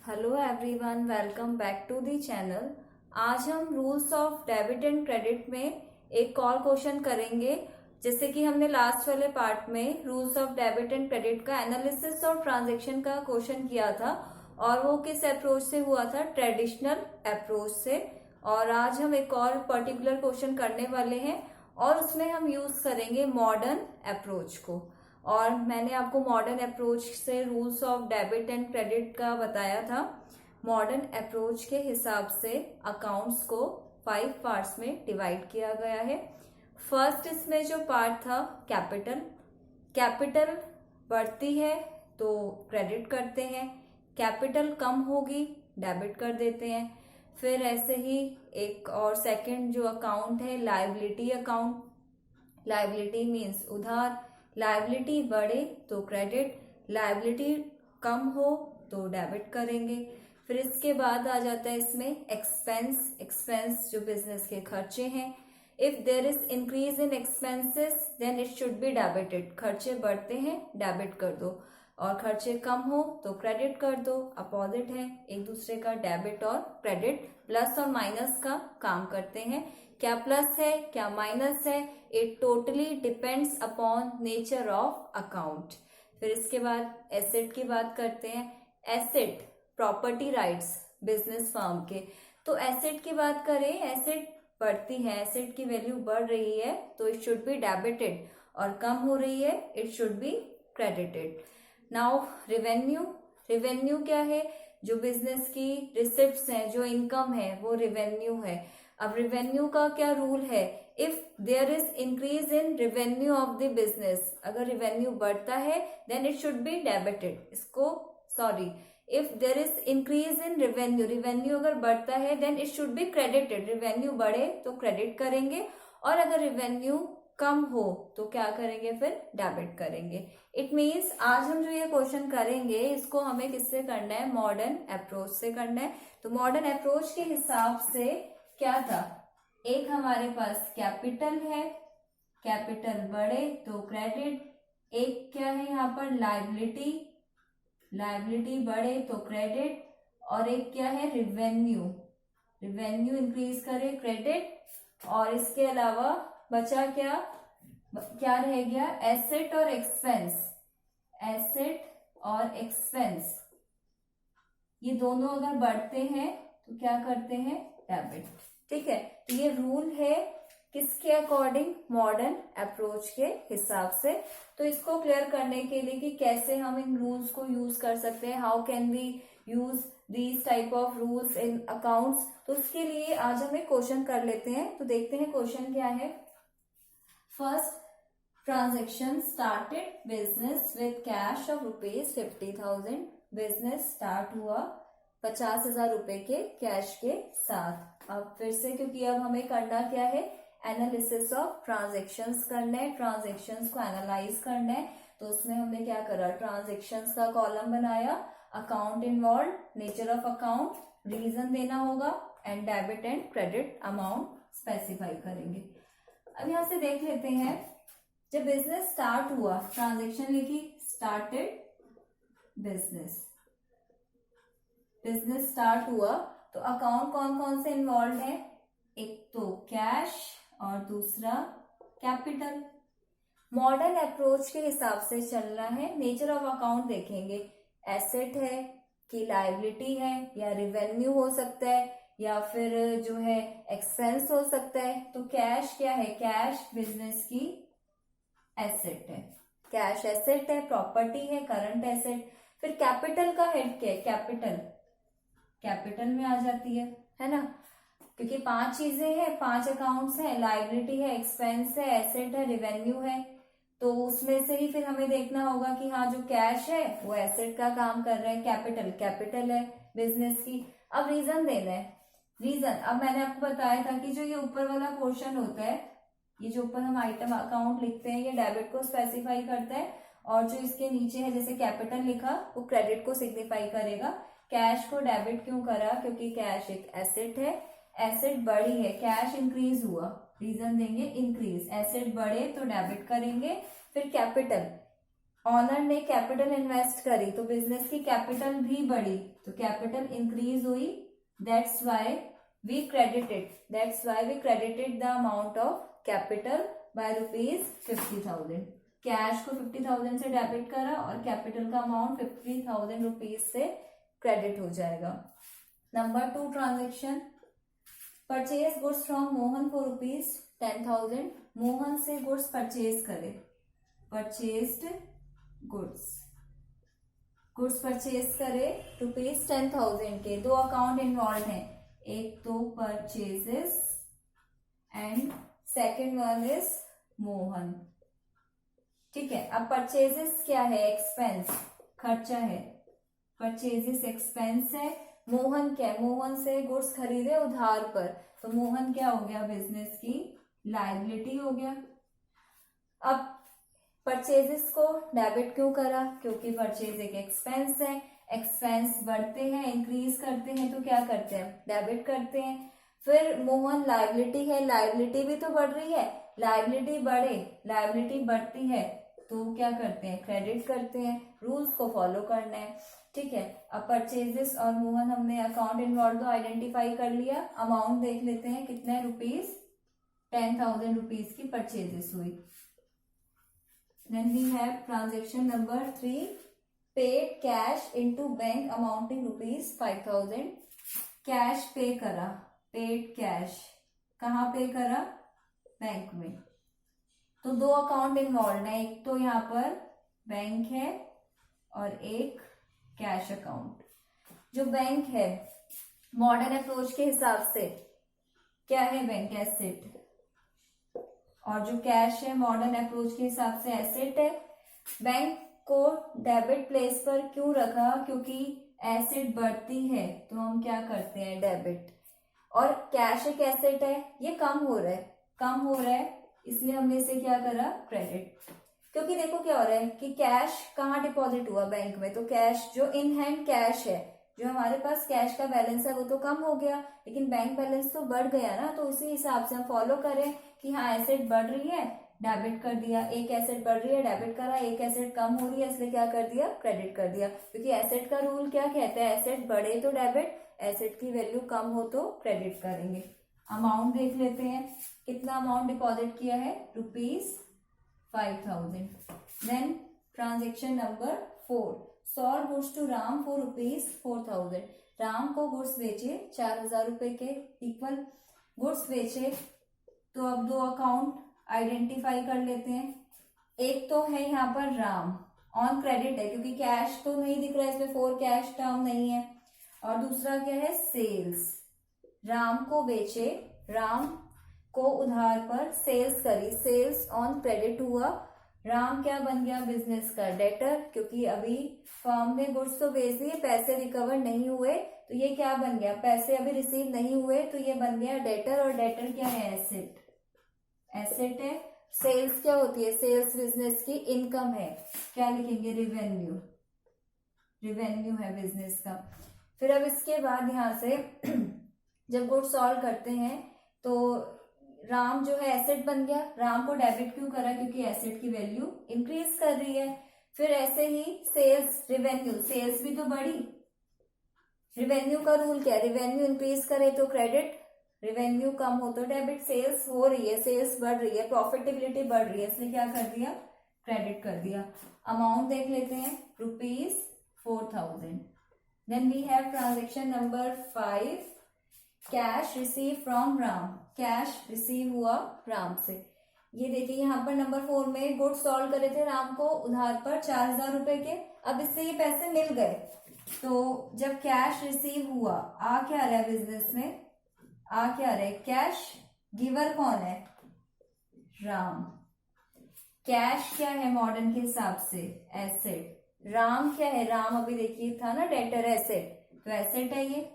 Hello everyone, welcome back to the channel. आज हम rules of debit and credit में एक और क्वेश्चन करेंगे। जैसे कि हमने लास्ट वाले पार्ट में rules of debit and credit का एनालिसिस और ट्रांजैक्शन का क्वेश्चन किया था और वो किस अप्रोच से हुआ था? ट्रेडिशनल अप्रोच से। और आज हम एक और पर्टिकुलर क्वेश्चन करने वाले हैं और उसमें हम यूज करेंगे मॉडर्न अप्रोच को। और मैंने आपको मॉडर्न अप्रोच से rules of debit and credit का बताया था। मॉडर्न अप्रोच के हिसाब से अकाउंट्स को 5 पार्ट्स में डिवाइड किया गया है। फर्स्ट इसमें जो पार्ट था कैपिटल बढ़ती है तो क्रेडिट करते हैं, कैपिटल कम होगी डेबिट कर देते हैं। फिर ऐसे ही एक और सेकंड जो अकाउंट है लायबिलिटी अकाउंट। लायबिलिटी मीन्स उधार, लायबिलिटी बढ़े तो क्रेडिट, लायबिलिटी कम हो तो डेबिट करेंगे। फिर इसके बाद आ जाता है इसमें एक्सपेंस जो बिजनेस के खर्चे हैं। If there is increase in expenses then it should be debited. खर्चे बढ़ते हैं डेबिट कर दो और खर्चे कम हो तो क्रेडिट कर दो। अपोजिट है एक दूसरे का, डेबिट और क्रेडिट प्लस और माइनस का काम करते हैं। क्या प्लस है क्या माइनस है, it totally depends upon nature of account. फिर इसके बाद एसेट की बात करते हैं। Asset property rights business firm के। तो एसेट की बात करें, एसेट बढ़ती है, एसेट की वैल्यू बढ़ रही है तो इट शुड बी डेबिटेड, और कम हो रही है it should be credited. Now revenue क्या है? जो बिजनेस की रिसिप्ट्स हैं, जो इनकम है वो रिवेन्यू है। अब रिवेन्यू का क्या रूल है? If there is increase in revenue of the business, अगर रिवेन्यू बढ़ता है then it should be debited. If there is increase in revenue अगर बढ़ता है then it should be credited. Revenue बढ़े तो क्रेडिट करेंगे और अगर रिवेन्यू कम हो तो क्या करेंगे? फिर डेबिट करेंगे। इट मीन्स आज हम जो ये क्वेश्चन करेंगे इसको हमें किससे करना है? मॉडर्न अप्रोच से करना है। तो मॉडर्न अप्रोच के हिसाब से क्या था? एक हमारे पास कैपिटल है, कैपिटल बढ़े तो क्रेडिट। एक क्या है यहाँ पर? लायबिलिटी बढ़े तो क्रेडिट। और एक क्या है? रिवेन्यू इंक्रीज करे क्रेडिट। और इसके अलावा बचा क्या रह गया? एसेट और एक्सपेंस ये दोनों अगर बढ़ते हैं तो क्या करते हैं? डेबिट। ठीक है, तो ये रूल है किसके अकॉर्डिंग? मॉडर्न अप्रोच के हिसाब से। तो इसको क्लियर करने के लिए कि कैसे हम इन रूल्स को यूज कर सकते हैं, how can we use these type of rules in accounts, तो उसके लिए आज हम एक क्वेश्चन कर लेते हैं। तो देखते हैं क्वेश्चन क्या है। First transaction started business with cash of ₹50,000। Business start हुआ 50,000 रुपए के कैश के साथ। अब फिर से, क्योंकि अब हमें करना क्या है? एनालिसिस ऑफ ट्रांजेक्शन्स करना है, ट्रांजेक्शन्स को एनालाइज करना है। तो उसमें हमने क्या करा? ट्रांजेक्शन्स का कॉलम बनाया, account involve, nature of account, reason देना होगा and debit and credit amount specify करेंगे। अब यहां से देख लेते हैं, जब बिजनेस स्टार्ट हुआ, ट्रांजेक्शन लिखी स्टार्टेड बिजनेस स्टार्ट हुआ तो अकाउंट कौन कौन से इन्वॉल्व है? एक तो कैश और दूसरा कैपिटल। मॉडर्न अप्रोच के हिसाब से चलना है। नेचर ऑफ अकाउंट देखेंगे, एसेट है कि लायबिलिटी है, या रिवेन्यू हो सकता है, या फिर जो है एक्सपेंस हो सकता है। तो कैश क्या है? कैश बिजनेस की एसेट है, कैश एसेट है, प्रॉपर्टी है, करंट एसेट। फिर कैपिटल का हेड क्या है? कैपिटल में आ जाती है ना, क्योंकि 5 चीजें हैं, 5 अकाउंट्स हैं, लायबिलिटी है, एक्सपेंस है, एसेट है, रिवेन्यू है। तो उसमें से ही फिर हमें देखना होगा कि हाँ, जो कैश है वो एसेट का काम कर रहा है, कैपिटल है बिजनेस की। अब रीजन देना है। रीजन, अब मैंने आपको बताया था कि जो ये ऊपर वाला पोर्शन होता है, ये जो ऊपर हम आइटम अकाउंट लिखते हैं, ये डेबिट को स्पेसिफाई करता है, और जो इसके नीचे है जैसे कैपिटल लिखा वो क्रेडिट को सिग्निफाई करेगा। कैश को डेबिट क्यों करा? क्योंकि कैश एक एसेट है, एसेट बढ़ी है, कैश इंक्रीज हुआ, रीजन देंगे इंक्रीज। एसेट बढ़े तो डेबिट करेंगे। फिर कैपिटल, ऑनर ने कैपिटल इन्वेस्ट करी तो बिजनेस की कैपिटल भी बढ़ी, तो कैपिटल इंक्रीज हुई, that's why we credited the amount of capital by ₹50,000। कैश को 50,000 से डेबिट करा और कैपिटल का अमाउंट 50,000 रुपीज से क्रेडिट हो जाएगा। Number 2 transaction, purchase goods from Mohan for ₹10,000। Mohan से गुड्स परचेज करे, परचेज्ड गुड्स परचेज करे ₹10,000 के। 2 अकाउंट इन्वॉल्व हैं, एक तो purchases and second one is Mohan. ठीक है, अब परचेजेस क्या है? एक्सपेंस, खर्चा है, परचेजेस एक्सपेंस है। मोहन क्या है? मोहन से गुड्स खरीदे उधार पर, तो मोहन क्या हो गया? बिजनेस की लायबिलिटी हो गया। अब परचेजेस को डेबिट क्यों करा? क्योंकि परचेज एक एक्सपेंस है, एक्सपेंस बढ़ते हैं, इंक्रीज करते हैं तो क्या करते हैं? डेबिट करते हैं। फिर मोहन लायबिलिटी है, लायबिलिटी भी तो बढ़ रही है, लायबिलिटी बढ़ती है तो क्या करते हैं? क्रेडिट करते हैं। रूल्स को फॉलो करना है। ठीक है, अब परचेजेस और मोहन हमने अकाउंट इन्वॉल्व आइडेंटिफाई कर लिया। अमाउंट देख लेते हैं कितने रुपीज? 10,000 रुपीज की परचेजेस हुई। Then we have transaction number 3, paid cash into bank amounting ₹5,000। Cash pay करा, पेड कैश कहाँ पे करा? बैंक में। तो 2 अकाउंट इन्वॉल्व है, एक तो यहाँ पर बैंक है और एक कैश अकाउंट। जो बैंक है मॉडर्न अप्रोच के हिसाब से क्या है? बैंक एसेट, और जो कैश है मॉडर्न अप्रोच के हिसाब से एसेट है। बैंक को डेबिट प्लेस पर क्यों रखा? क्योंकि एसेट बढ़ती है तो हम क्या करते हैं? डेबिट। और कैश एक एसेट है, ये कम हो रहा है इसलिए हमने इसे क्या करा? क्रेडिट। क्योंकि देखो क्या हो रहा है कि कैश कहाँ डिपॉजिट हुआ? बैंक में। तो कैश जो इन हैंड कैश है, जो हमारे पास कैश का बैलेंस है वो तो कम हो गया, लेकिन बैंक बैलेंस तो बढ़ गया ना। तो इसी हिसाब से हम फॉलो करें कि हाँ एसेट बढ़ रही है, डेबिट कर दिया। एक एसेट बढ़ रही है, डेबिट करा। एक एसेट कम हो रही है, इसलिए क्या कर दिया? क्रेडिट कर दिया। क्योंकि एसेट का रूल क्या कहता है? एसेट बढ़े तो डेबिट, एसेट की वैल्यू कम हो तो क्रेडिट करेंगे। अमाउंट देख लेते हैं, कितना अमाउंट डिपॉजिट किया है? ₹5,000। Then transaction number 4, sold goods to Ram for ₹4,000। Ram को गुड्स बेचे 4,000 रुपए के इक्वल गुड्स बेचे। तो अब 2 अकाउंट आइडेंटिफाई कर लेते हैं। एक तो है यहाँ पर राम, ऑन क्रेडिट है क्योंकि कैश तो नहीं दिख रहा है इसमें, फॉर कैश टर्म नहीं है। और दूसरा क्या है? सेल्स, राम को बेचे, राम को उधार पर सेल्स करी, सेल्स ऑन क्रेडिट हुआ। राम क्या बन गया? बिजनेस का डेटर, क्योंकि अभी फर्म ने गुड्स तो बेच दिए, पैसे रिकवर नहीं हुए, तो ये क्या बन गया? पैसे अभी रिसीव नहीं हुए तो ये बन गया डेटर। और डेटर क्या है? एसेट, एसेट है। सेल्स क्या होती है? सेल्स बिजनेस की इनकम है, क्या लिखेंगे? रिवेन्यू, रिवेन्यू है बिजनेस का। फिर अब इसके बाद यहां से जब गुड्स सॉल्व करते हैं तो राम जो है एसेट बन गया। राम को डेबिट क्यों करा? क्योंकि एसेट की वैल्यू इंक्रीज कर रही है। फिर ऐसे ही सेल्स, रिवेन्यू, सेल्स भी तो बढ़ी। रिवेन्यू का रूल क्या है? रिवेन्यू इंक्रीज करे तो क्रेडिट, रिवेन्यू कम हो तो डेबिट। सेल्स हो रही है, सेल्स बढ़ रही है, प्रॉफिटेबिलिटी बढ़ रही है, इसलिए क्या कर दिया? क्रेडिट कर दिया। अमाउंट देख लेते हैं, ₹4,000। Then we have transaction number 5, cash receive from Ram. Cash receive हुआ राम से। ये देखिए यहाँ पर नंबर 4 में गुड्स सॉल्व करे थे राम को उधार पर 4,000 रुपए के। अब इससे ये पैसे मिल गए, तो जब कैश रिसीव हुआ, आ क्या रहा है बिजनेस में? आ क्या रहा है? कैश। गिवर कौन है? राम। कैश क्या है मॉडर्न के हिसाब से? एसेट। राम क्या है? राम अभी देखिए था ना डेटर, एसेट, तो एसेट है ये।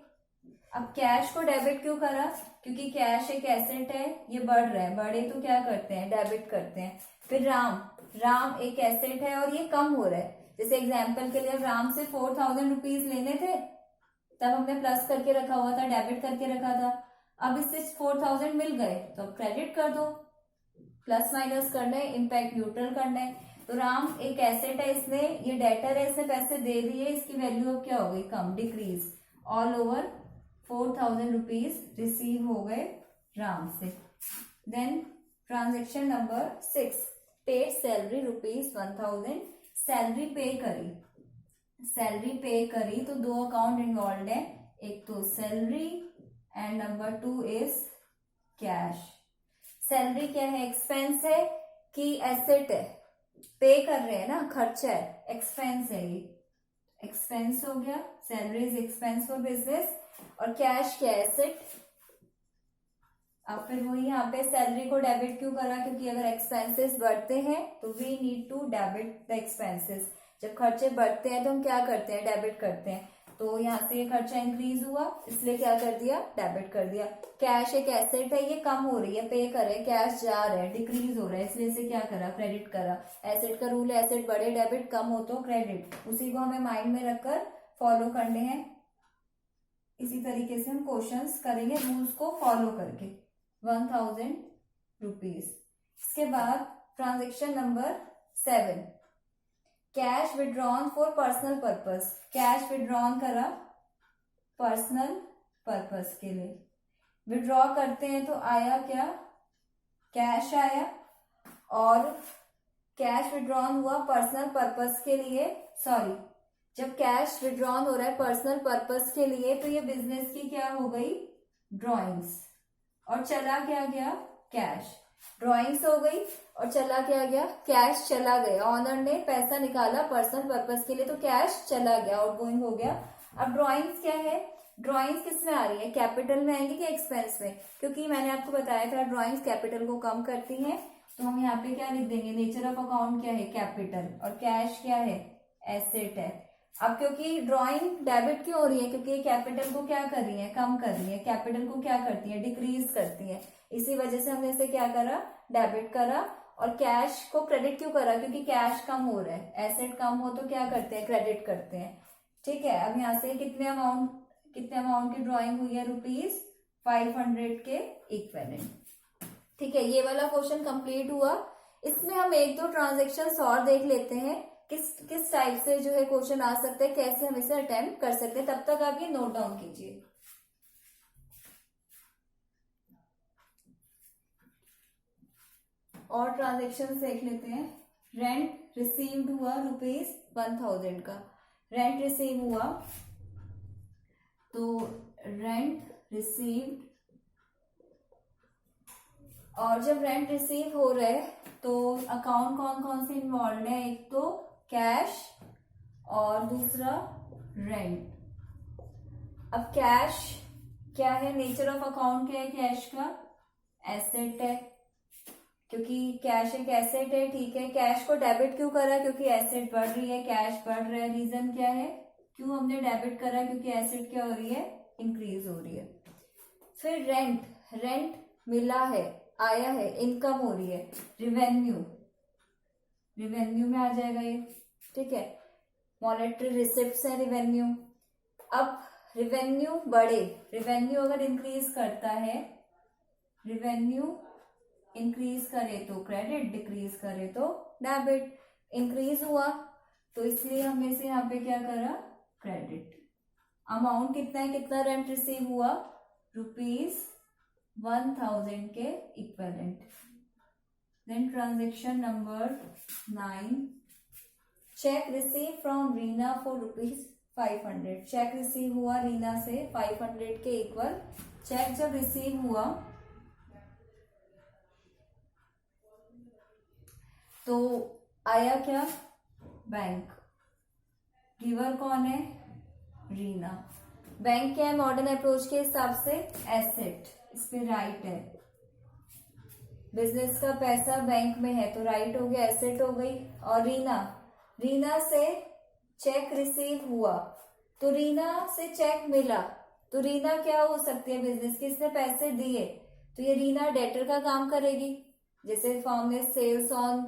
अब कैश को डेबिट क्यों करा? क्योंकि कैश एक एसेट है, ये बढ़ रहा है, बढ़े तो क्या करते हैं? डेबिट करते हैं। फिर राम, राम एक एसेट है और ये कम हो रहा है। जैसे एग्जांपल के लिए राम से 4,000 रुपीज लेने थे, तब हमने प्लस करके रखा हुआ था, डेबिट करके रखा था। अब इससे 4,000 मिल गए तो अब क्रेडिट कर दो। प्लस माइनस करना है, इम्पैक्ट न्यूट्रल करना है। तो राम एक एसेट है, इसने ये डेटर है, इसने पैसे दे दिए, इसकी वैल्यू अब क्या हो गई, कम, decrease. All over 4000 rupees receive हो गए राम से। Then transaction number 6, paid salary ₹1000, salary pay करी। सैलरी पे करी तो दो अकाउंट इन्वॉल्व है, एक तो salary and number 2 is cash. Salary क्या है, एक्सपेंस है कि एसेट है, पे कर रहे हैं ना, खर्चा है, एक्सपेंस है, ये एक्सपेंस हो गया, salary is expense for business. और कैश क्या है, एसेट। अब फिर वही यहाँ पे सैलरी को डेबिट क्यों करा, क्योंकि अगर एक्सपेंसेस बढ़ते हैं तो we need to debit the expenses. जब खर्चे बढ़ते हैं तो हम क्या करते हैं, डेबिट करते हैं। तो यहाँ से ये खर्चा इंक्रीज हुआ, इसलिए क्या कर दिया, डेबिट कर दिया। कैश एक एसेट है, ये कम हो रही है, पे करे, कैश जा रहा है, डिक्रीज हो रहा है, इसलिए इसे क्या करा, क्रेडिट करा। एसेट का रूल है, एसेट बढ़े डेबिट, कम हो तो क्रेडिट। उसी को हमें माइंड में रखकर फॉलो करने हैं। इसी तरीके से हम क्वेश्चंस करेंगे रूल्स को फॉलो करके। 1000 रुपीज। इसके बाद transaction number 7, cash withdrawn for personal purpose. Cash withdrawn करा पर्सनल पर्पस के लिए। विड्रॉ करते हैं तो आया क्या, कैश आया, और कैश विड्रॉन हुआ पर्सनल पर्पस के लिए। सॉरी, जब कैश विड्रॉन हो रहा है पर्सनल पर्पस के लिए तो ये बिजनेस की क्या हो गई, ड्रॉइंग्स, और चला क्या गया, कैश। ड्रॉइंग्स हो गई और चला क्या गया, कैश चला गया। ऑनर ने पैसा निकाला पर्सनल पर्पस के लिए तो कैश चला गया, आउटगोइंग हो गया। अब ड्रॉइंग्स क्या है, ड्रॉइंग्स किस में आ रही है, कैपिटल में आएंगी कि एक्सपेंस में, क्योंकि मैंने आपको बताया था ड्रॉइंग्स कैपिटल को कम करती हैं। तो हम यहाँ पे क्या लिख देंगे, नेचर ऑफ अकाउंट क्या है, कैपिटल, और कैश क्या है, एसेट है। अब क्योंकि ड्राइंग डेबिट क्यों हो रही है, क्योंकि ये कैपिटल को क्या कर रही है, कम कर रही है, कैपिटल को क्या करती है, डिक्रीज करती है। इसी वजह से हमने इसे क्या करा, डेबिट करा। और कैश को क्रेडिट क्यों करा, क्योंकि कैश कम हो रहा है, एसेट कम हो तो क्या करते हैं, क्रेडिट करते हैं। ठीक है, अब यहाँ से कितने अमाउंट की ड्रॉइंग हुई है, ₹500 के इक्विवेलेंट। ठीक है, ये वाला क्वेश्चन कंप्लीट हुआ। इसमें हम एक दो ट्रांजेक्शन और देख लेते हैं, किस टाइप से जो है क्वेश्चन आ सकते हैं, कैसे हम इसे अटेम्प्ट कर सकते हैं। तब तक आप ये नोट डाउन कीजिए। और ट्रांजेक्शन देख लेते हैं। रेंट रिसीव्ड हुआ ₹1000 का, रेंट रिसीव हुआ, तो रेंट रिसीव्ड, और जब रेंट रिसीव हो रहे तो अकाउंट कौन कौन से इन्वॉल्व है, एक तो कैश और दूसरा रेंट। अब कैश क्या है, नेचर ऑफ अकाउंट क्या है, कैश का एसेट है, क्योंकि कैश एक एसेट है। ठीक है, कैश को डेबिट क्यों करा, क्योंकि एसेट बढ़ रही है, कैश बढ़ रहा है। रीजन क्या है, क्यों हमने डेबिट करा, क्योंकि एसेट क्या हो रही है, इंक्रीज हो रही है। फिर रेंट मिला है, आया है, इनकम हो रही है, रिवेन्यू में आ जाएगा ये। ठीक है, मॉनेटरी रिसिप्ट्स है, रिवेन्यू। अब रिवेन्यू बढ़े, रिवेन्यू अगर इंक्रीज करता है, रिवेन्यू इंक्रीज करे तो क्रेडिट, डिक्रीज करे तो डेबिट। इंक्रीज हुआ तो इसलिए हमने से यहाँ पे क्या करा, क्रेडिट। अमाउंट कितना है, कितना रेंट रिसीव हुआ, ₹1000 के equivalent. Then transaction number 9, cheque receive from Reena for ₹500। Cheque receive हुआ रीना से 500 के इक्वल। चेक जब रिसीव हुआ तो आया क्या, बैंक। गिवर कौन है, रीना। बैंक क्या है, मॉडर्न अप्रोच के हिसाब से एसेट, इस पे राइट है। बिजनेस का पैसा बैंक में है तो राइट हो गया, एसेट हो गई। और रीना से चेक रिसीव हुआ तो रीना से चेक मिला तो रीना क्या हो सकती है, बिजनेस की, इसने पैसे दिए तो ये रीना डेटर का काम करेगी। जैसे फर्म ने सेल्स ऑन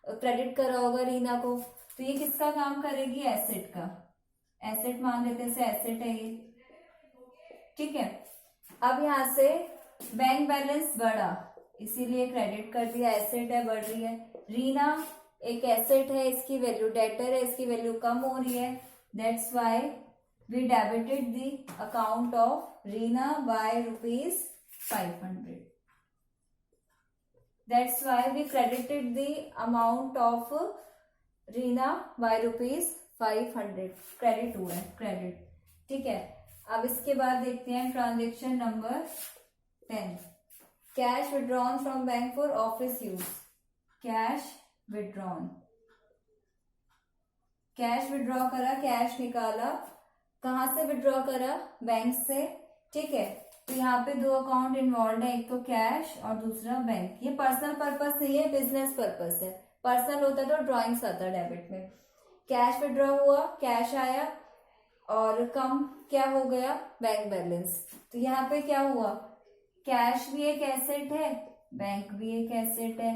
क्रेडिट करा होगा रीना को, तो ये किसका काम करेगी, एसेट का। एसेट मान लेते हैं, एसेट है ये। ठीक है, अब यहां से बैंक बैलेंस बढ़ा इसीलिए क्रेडिट कर दिया, एसेट है, बढ़ रही है। रीना एक एसेट है, इसकी वैल्यू डेटर है, इसकी वैल्यू कम हो रही है, that's why we debited the account of Reena by ₹500. That's why we credited the amount of Reena by ₹500. Credit हुआ है, क्रेडिट. ठीक है. अब इसके बाद देखते हैं transaction number 10. Cash withdrawn from bank for office use. Cash withdrawn, cash withdraw करा, कैश निकाला. कहां से विड्रॉ करा? बैंक से. ठीक है. तो यहाँ पे दो अकाउंट इन्वॉल्व है, एक तो कैश और दूसरा बैंक. ये पर्सनल पर्पस नहीं है, बिजनेस पर्पस है. पर्सनल होता तो ड्रॉइंग्स आता डेबिट में. कैश विड्रॉ हुआ, कैश आया और कम क्या हो गया? Bank balance. तो यहाँ पे क्या हुआ? कैश भी एक एसेट है, बैंक भी एक एसेट है.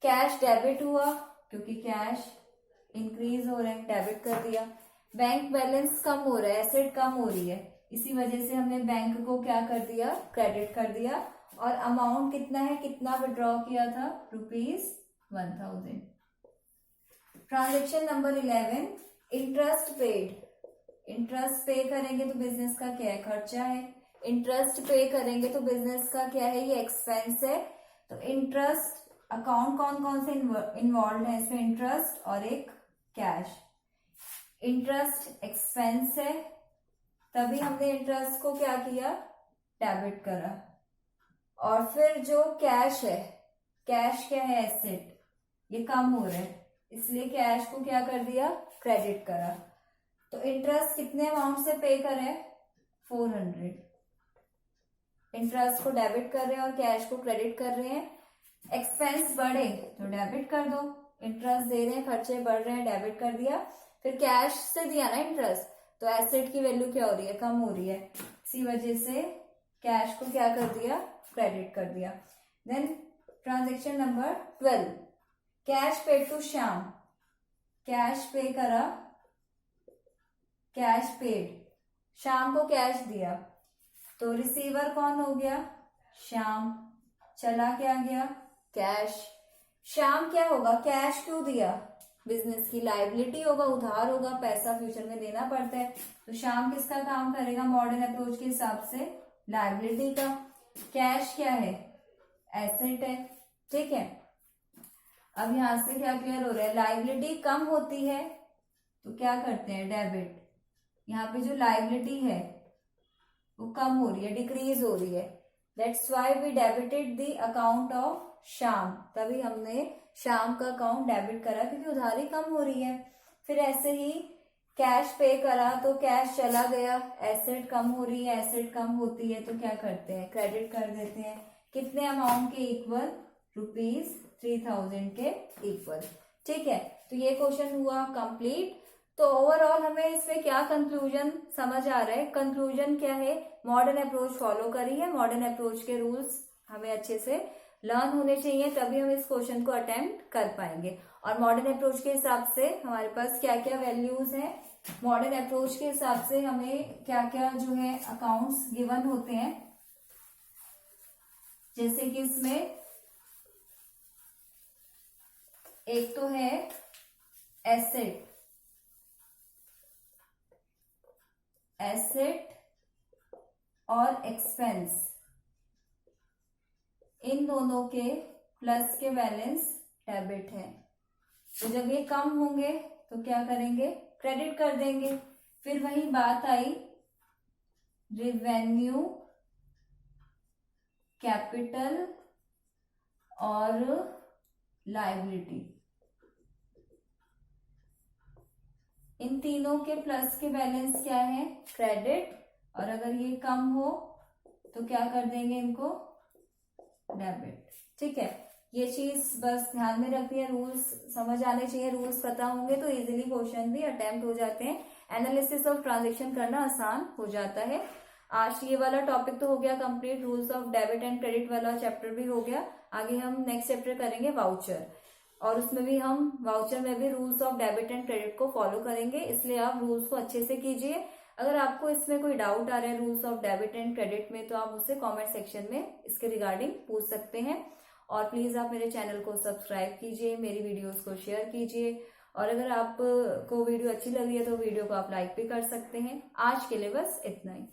कैश डेबिट हुआ क्योंकि कैश इंक्रीज हो रहा है, डेबिट कर दिया. बैंक बैलेंस कम हो रहा है, एसेट कम हो रही है, इसी वजह से हमने बैंक को क्या कर दिया? क्रेडिट कर दिया. और अमाउंट कितना है, कितना विड्रॉ किया था? ₹1000. Transaction number 11. Interest paid. Interest पे करेंगे तो बिजनेस का क्या है? खर्चा है. इंटरेस्ट पे करेंगे तो बिजनेस का क्या है? ये एक्सपेंस है. तो इंटरेस्ट अकाउंट कौन कौन से इन्वॉल्व है इसमें? इंटरेस्ट और एक कैश. इंटरेस्ट एक्सपेंस है, तभी हमने इंटरेस्ट को क्या किया? डेबिट करा. और फिर जो कैश है, कैश क्या है? एसेट. ये कम हो रहा है, इसलिए कैश को क्या कर दिया? क्रेडिट करा. तो इंटरेस्ट कितने अमाउंट से पे करें? 400. इंटरेस्ट को डेबिट कर रहे हैं और कैश को क्रेडिट कर रहे हैं. एक्सपेंस बढ़े तो डेबिट कर दो. इंटरेस्ट दे रहे हैं, खर्चे बढ़ रहे हैं, डेबिट कर दिया. फिर कैश से दिया ना इंटरेस्ट, तो एसेट की वैल्यू क्या हो रही है? कम हो रही है. इसी वजह से कैश को क्या कर दिया? क्रेडिट कर दिया. Then transaction number 12. Cash paid to Shyam. Cash pay करा, कैश पेड, श्याम को कैश दिया. तो रिसीवर कौन हो गया? श्याम. चला क्या गया? कैश. श्याम क्या होगा? कैश क्यों दिया? बिजनेस की लायबिलिटी होगा, उधार होगा, पैसा फ्यूचर में देना पड़ता है. तो श्याम किसका काम करेगा मॉडर्न अप्रोच के हिसाब से? लायबिलिटी का. कैश क्या है? एसेट है. ठीक है. अब यहां से क्या क्लियर हो रहा है? लायबिलिटी कम होती है तो क्या करते हैं? डेबिट. यहाँ पे जो लायबिलिटी है वो कम हो रही है, डिक्रीज हो रही है. That's why we debited the account of Shyam. तभी हमने श्याम का अकाउंट डेबिट करा क्योंकि उधारी कम हो रही है. फिर ऐसे ही कैश पे करा तो कैश चला गया, एसेट कम हो रही है, एसेट कम होती है तो क्या करते हैं? क्रेडिट कर देते हैं. कितने अमाउंट के इक्वल? ₹3000 के इक्वल. ठीक है. तो ये क्वेश्चन हुआ कंप्लीट. तो ओवरऑल हमें इसमें क्या कंक्लूजन समझ आ रहा है? कंक्लूजन क्या है? मॉडर्न अप्रोच फॉलो करी है. मॉडर्न अप्रोच के रूल्स हमें अच्छे से लर्न होने चाहिए, तभी हम इस क्वेश्चन को अटेम्प्ट कर पाएंगे. और मॉडर्न अप्रोच के हिसाब से हमारे पास क्या क्या वैल्यूज हैं? मॉडर्न अप्रोच के हिसाब से हमें क्या क्या जो है अकाउंट्स गिवन होते हैं, जैसे कि इसमें एक तो है एसेट. एसेट और एक्सपेंस, इन दोनों के प्लस के बैलेंस डेबिट है. तो जब ये कम होंगे तो क्या करेंगे? क्रेडिट कर देंगे. फिर वही बात आई रिवेन्यू, कैपिटल और लायबिलिटी. इन तीनों के प्लस के बैलेंस क्या है? क्रेडिट. और अगर ये कम हो तो क्या कर देंगे? इनको डेबिट. ठीक है. ये चीज बस ध्यान में रखनी है. रूल्स समझ आने चाहिए. रूल्स पता होंगे तो इजीली क्वेश्चन भी अटेम्प्ट हो जाते हैं. एनालिसिस ऑफ ट्रांजेक्शन करना आसान हो जाता है. आज ये वाला टॉपिक तो हो गया complete. Rules of debit and credit वाला चैप्टर भी हो गया. आगे हम नेक्स्ट चैप्टर करेंगे वाउचर, और उसमें भी हम वाउचर में भी rules of debit and credit को फॉलो करेंगे. इसलिए आप रूल्स को अच्छे से कीजिए. अगर आपको इसमें कोई डाउट आ रहा है rules of debit and credit में, तो आप मुझसे कमेंट सेक्शन में इसके रिगार्डिंग पूछ सकते हैं. और प्लीज़ आप मेरे चैनल को सब्सक्राइब कीजिए, मेरी वीडियोस को शेयर कीजिए, और अगर आपको वीडियो अच्छी लगी है तो वीडियो को आप लाइक भी कर सकते हैं। आज के लिए बस इतना ही।